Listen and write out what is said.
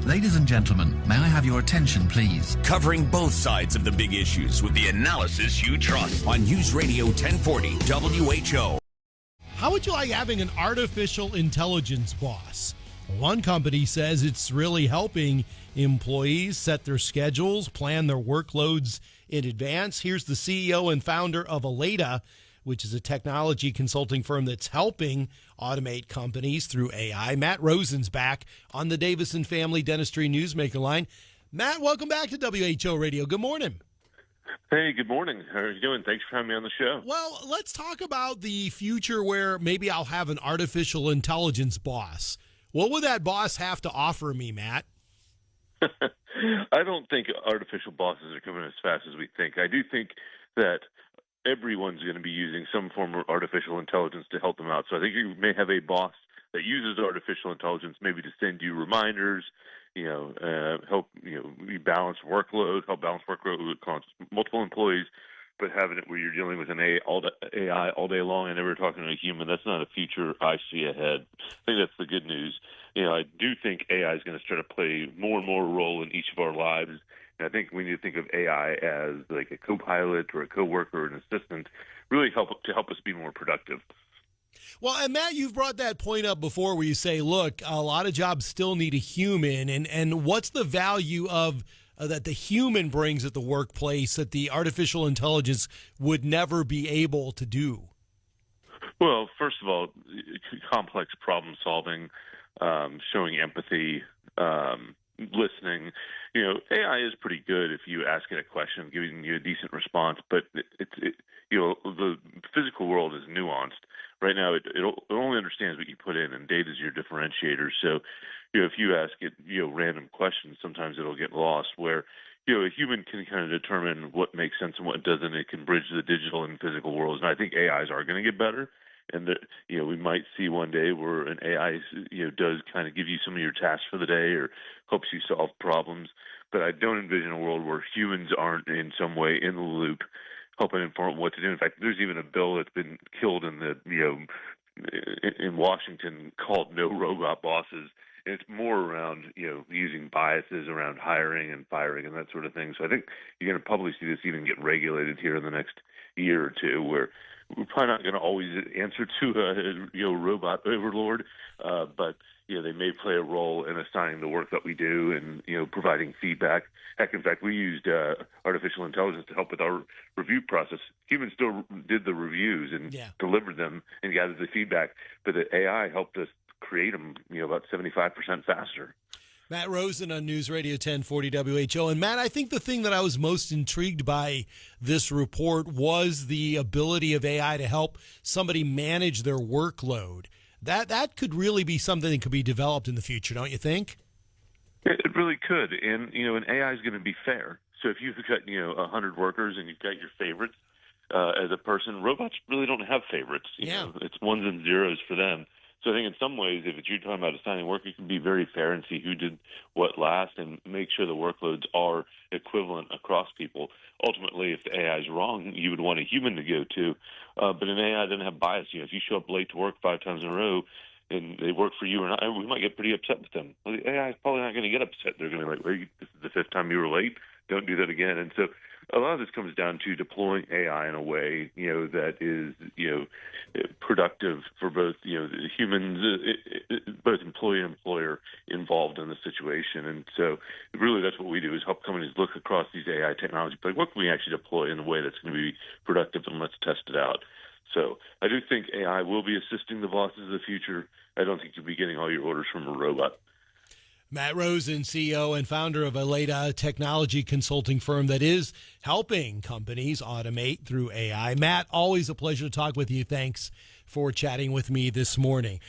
Ladies and gentlemen, may I have your attention, please? Covering both sides of the big issues with the analysis you trust on News Radio 1040 WHO. How would you like having an artificial intelligence boss? One company says it's really helping employees set their schedules, plan their workloads in advance. Here's the CEO and founder of Aleda, which is a technology consulting firm that's helping automate companies through AI. Matt Rosen's back on the Davison Family Dentistry Newsmaker line. Matt, welcome back to WHO Radio. Good morning. Hey, good morning. How are you doing? Thanks for having me on the show. Well, let's talk about the future where maybe I'll have an artificial intelligence boss. What would that boss have to offer me, Matt? I don't think artificial bosses are coming as fast as we think. I do think that everyone's going to be using some form of artificial intelligence to help them out. So I think you may have a boss that uses artificial intelligence maybe to send you reminders, help balance workload, across multiple employees, but having it where you're dealing with an AI all day long and never talking to a human, that's not a future I see ahead. I think that's the good news. I do think AI is going to start to play more and more role in each of our lives. And I think we need to think of AI as like a co-pilot or a co-worker or an assistant, really help us be more productive. Well, and Matt, you've brought that point up before where you say, look, a lot of jobs still need a human. And what's the value of that the human brings at the workplace that the artificial intelligence would never be able to do? Well, first of all, complex problem solving, showing empathy, listening. AI is pretty good if you ask it a question, giving you a decent response. But the physical world is nuanced. Right now, it only understands what you put in, and data is your differentiator. So, if you ask it, random questions, sometimes it'll get lost. Where, a human can kind of determine what makes sense and what doesn't. It can bridge the digital and physical worlds, and I think AIs are going to get better. And that, we might see one day where an AI, does kind of give you some of your tasks for the day or helps you solve problems. But I don't envision a world where humans aren't in some way in the loop, helping inform what to do. In fact, there's even a bill that's been killed in in Washington called "No Robot Bosses." And it's more around, using biases around hiring and firing and that sort of thing. So I think you're going to probably see this even get regulated here in the next year or two, where we're probably not going to always answer to a robot overlord, but they may play a role in assigning the work that we do and providing feedback. Heck, in fact, we used artificial intelligence to help with our review process. Humans still did the reviews and delivered them and gathered the feedback, but the AI helped us create them about 75% faster. Matt Rosen on News Radio 1040 WHO. And Matt, I think the thing that I was most intrigued by this report was the ability of AI to help somebody manage their workload. That could really be something that could be developed in the future, don't you think? It really could. And, an AI is going to be fair. So if you've got, 100 workers and you've got your favorites as a person, robots really don't have favorites. It's ones and zeros for them. So I think in some ways, if you're talking about assigning work, you can be very fair and see who did what last and make sure the workloads are equivalent across people. Ultimately, if the AI is wrong, you would want a human to go to. But an AI doesn't have bias. If you show up late to work 5 times in a row and they work for you or not, we might get pretty upset with them. Well, the AI is probably not going to get upset. They're going to be like, well, this is the 5th time you were late. Don't do that again. And so a lot of this comes down to deploying AI in a way, that is, productive for both, the humans, both employee and employer involved in the situation. And so really that's what we do is help companies look across these AI technologies, but what can we actually deploy in a way that's going to be productive, and let's test it out. So I do think AI will be assisting the bosses of the future. I don't think you'll be getting all your orders from a robot. Matt Rosen, CEO and founder of Aleda, a technology consulting firm that is helping companies automate through AI. Matt, always a pleasure to talk with you. Thanks for chatting with me this morning.